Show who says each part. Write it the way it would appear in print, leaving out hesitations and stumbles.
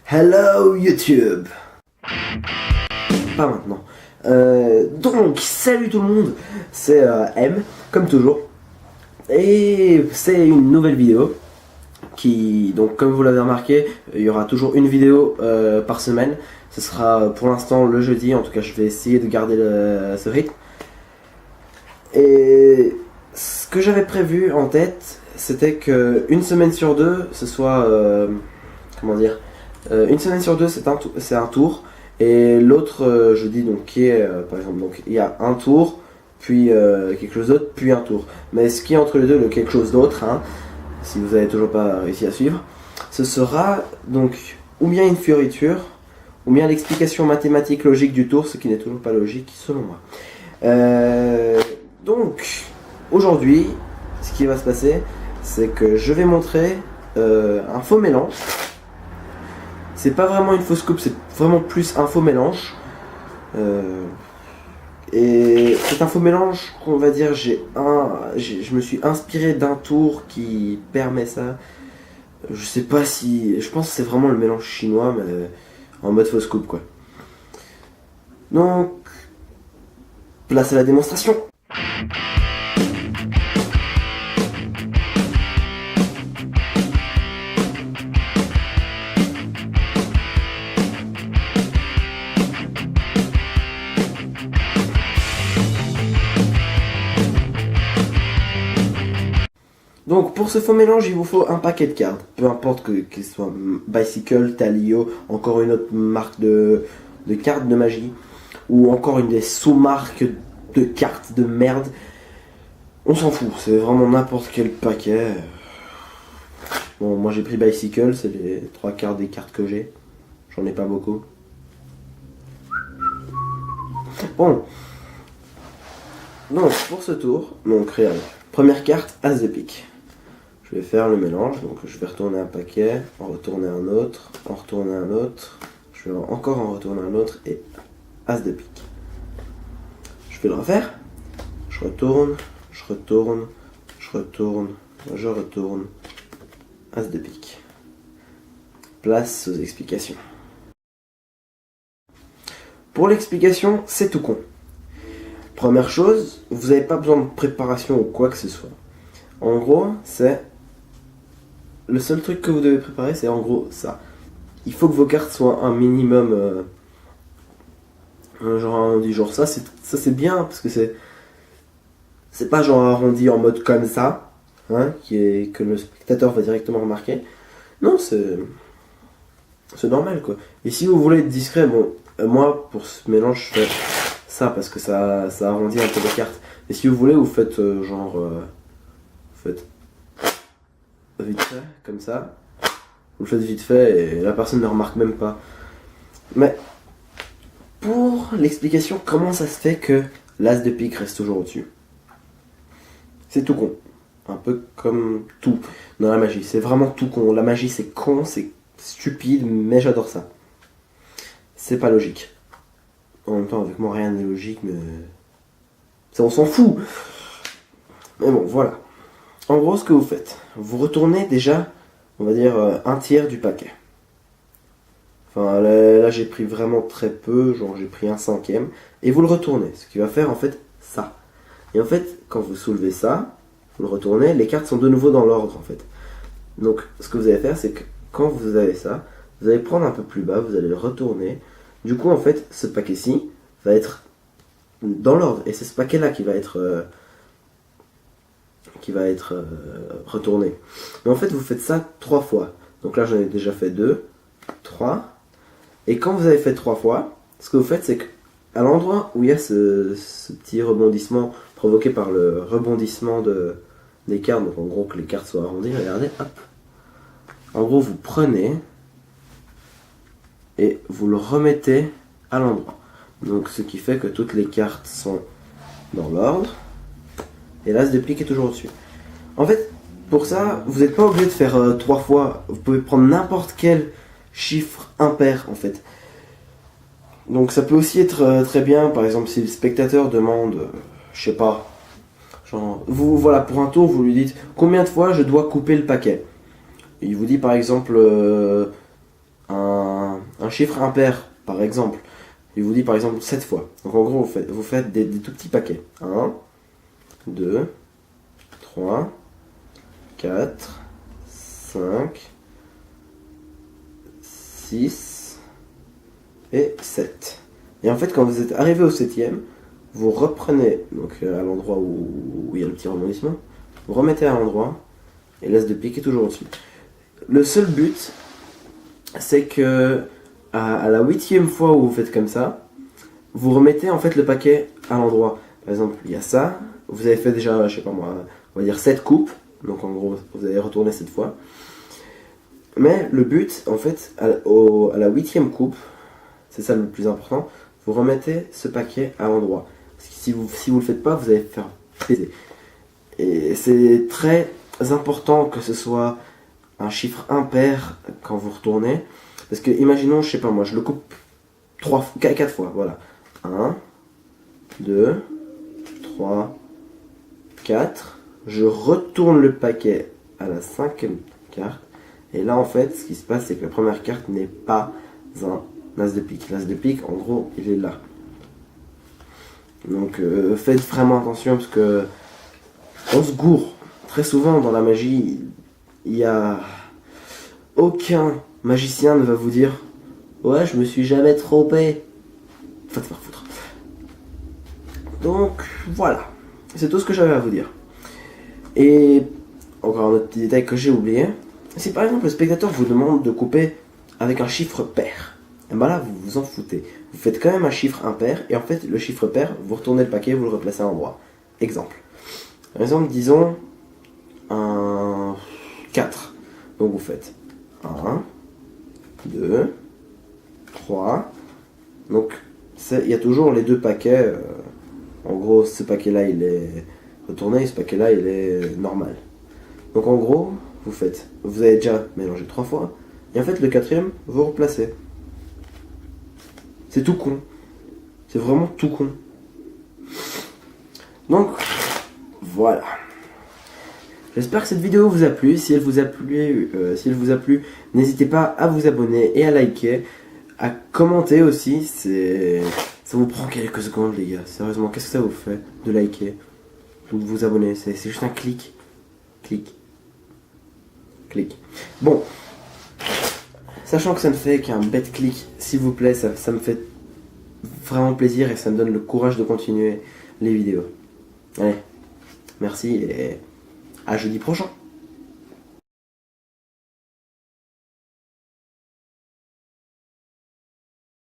Speaker 1: Hello YouTube. Pas maintenant. Donc, salut tout le monde, c'est M, comme toujours. Et c'est une nouvelle vidéo donc comme vous l'avez remarqué, il y aura toujours une vidéo par semaine. Ce sera pour l'instant le jeudi, en tout cas je vais essayer de garder ce rythme. Et ce que j'avais prévu en tête, c'était que une semaine sur deux, ce soit... comment dire, une semaine sur deux c'est un tour, et l'autre jeudi, donc qui est par exemple, donc il y a un tour, puis quelque chose d'autre, puis un tour. Mais ce qui est entre les deux, le quelque chose d'autre, hein, si vous n'avez toujours pas réussi à suivre, ce sera donc ou bien une fioriture, ou bien l'explication mathématique logique du tour, ce qui n'est toujours pas logique selon moi. Donc aujourd'hui, ce qui va se passer, c'est que je vais montrer un faux mélange. C'est pas vraiment une fausse coupe, c'est vraiment plus un faux mélange. Et c'est un faux mélange qu'on va dire, je me suis inspiré d'un tour qui permet ça. Je sais pas si... Je pense que c'est vraiment le mélange chinois, mais en mode fausse coupe quoi. Donc, place à la démonstration. Donc pour ce faux mélange, il vous faut un paquet de cartes, peu importe qu'il soit Bicycle, Talio, encore une autre marque de cartes de magie, ou encore une des sous-marques de cartes de merde. On s'en fout, c'est vraiment n'importe quel paquet. Bon, moi j'ai pris Bicycle, c'est les 3 quarts des cartes que j'ai. J'en ai pas beaucoup. Bon. Donc pour ce tour, donc regarde, première carte, As de pique. Je vais faire le mélange, donc je vais retourner un paquet, en retourner un autre, en retourner un autre, je vais encore en retourner un autre et As de pique. Je vais le refaire, je retourne, je retourne, je retourne, je retourne, As de pique. Place aux explications. Pour l'explication, c'est tout con. Première chose, vous n'avez pas besoin de préparation ou quoi que ce soit. En gros, c'est... Le seul truc que vous devez préparer, c'est en gros ça. Il faut que vos cartes soient un minimum... genre arrondi. Genre ça c'est bien, parce que c'est pas genre arrondi en mode comme ça, hein, que le spectateur va directement remarquer. Non, c'est normal quoi. Et si vous voulez être discret, bon, moi pour ce mélange, je fais ça parce que ça arrondit un peu les cartes. Et si vous voulez, vous faites genre... vous faites vite fait, comme ça. Vous le faites vite fait et la personne ne remarque même pas. Mais pour l'explication, comment ça se fait que l'As de pique reste toujours au-dessus? C'est tout con. Un peu comme tout dans la magie. C'est vraiment tout con. La magie c'est con, c'est stupide, mais j'adore ça. C'est pas logique. En même temps, avec moi rien n'est logique, mais... ça on s'en fout. Mais bon, voilà. En gros, ce que vous faites, vous retournez déjà, on va dire, un tiers du paquet. Enfin, là j'ai pris vraiment très peu, genre j'ai pris un cinquième. Et vous le retournez, ce qui va faire en fait ça. Et en fait, quand vous soulevez ça, vous le retournez, les cartes sont de nouveau dans l'ordre en fait. Donc, ce que vous allez faire, c'est que quand vous avez ça, vous allez prendre un peu plus bas, vous allez le retourner. Du coup, en fait, ce paquet-ci va être dans l'ordre. Et c'est ce paquet-là qui va être... retourné. Mais en fait vous faites ça 3 fois. Donc là j'en ai déjà fait 2, 3. Et quand vous avez fait 3 fois, ce que vous faites c'est que à l'endroit où il y a ce petit rebondissement provoqué par le rebondissement des cartes, donc en gros que les cartes soient arrondies, regardez, hop. En gros vous prenez et vous le remettez à l'endroit. Donc ce qui fait que toutes les cartes sont dans l'ordre. Et l'As de pique est toujours au-dessus. En fait, pour ça, vous n'êtes pas obligé de faire 3 fois. Vous pouvez prendre n'importe quel chiffre impair, en fait. Donc ça peut aussi être très bien, par exemple, si le spectateur demande, je sais pas, genre, voilà, pour un tour, vous lui dites combien de fois je dois couper le paquet. Et il vous dit par exemple un chiffre impair, par exemple, il vous dit par exemple 7 fois. Donc en gros, vous faites des tout petits paquets. 1, 2, 3, 4, 5, 6 et 7. Et en fait, quand vous êtes arrivé au 7e, vous reprenez donc à l'endroit où il y a le petit rebondissement, vous remettez à l'endroit et l'as de pique est toujours au-dessus. Le seul but, c'est que à la 8e fois où vous faites comme ça, vous remettez en fait le paquet à l'endroit. Par exemple, il y a ça, vous avez fait déjà, je sais pas moi, on va dire 7 coupes, donc en gros, vous allez retourner 7 fois. Mais le but, en fait, à la 8e coupe, c'est ça le plus important, vous remettez ce paquet à l'endroit. Parce que si vous le faites pas, vous allez faire baiser. Et c'est très important que ce soit un chiffre impair quand vous retournez. Parce que imaginons, je sais pas moi, je le coupe 4 fois, voilà. 1, 2, 3, 4. Je retourne le paquet à la 5e carte. Et là, en fait, ce qui se passe, c'est que la première carte n'est pas un as de pique. L'as de pique, en gros, il est là. Donc, faites vraiment attention parce que on se gourre. Très souvent, dans la magie, il y a aucun magicien ne va vous dire ouais, je me suis jamais trompé. Faut te faire foutre. Donc, voilà. C'est tout ce que j'avais à vous dire. Et encore un autre petit détail que j'ai oublié. Si par exemple le spectateur vous demande de couper avec un chiffre pair, et ben là vous vous en foutez. Vous faites quand même un chiffre impair et en fait le chiffre pair, vous retournez le paquet, vous le replacez à l'endroit. Exemple. Par exemple, disons un 4. Donc vous faites 1, 2, 3. Donc il y a toujours les deux paquets. En gros, ce paquet-là il est retourné et ce paquet-là il est normal. Donc en gros, vous avez déjà mélangé 3 fois, et en fait le 4e, vous replacez. C'est tout con. C'est vraiment tout con. Donc, voilà. J'espère que cette vidéo vous a plu. Si elle vous a plu, n'hésitez pas à vous abonner et à liker, à commenter aussi. Ça vous prend quelques secondes, les gars. Sérieusement, qu'est-ce que ça vous fait de liker ou de vous abonner? C'est juste un clic. Clic. Bon, sachant que ça ne fait qu'un bête clic, s'il vous plaît, ça me fait vraiment plaisir et ça me donne le courage de continuer les vidéos. Allez, merci et à jeudi prochain.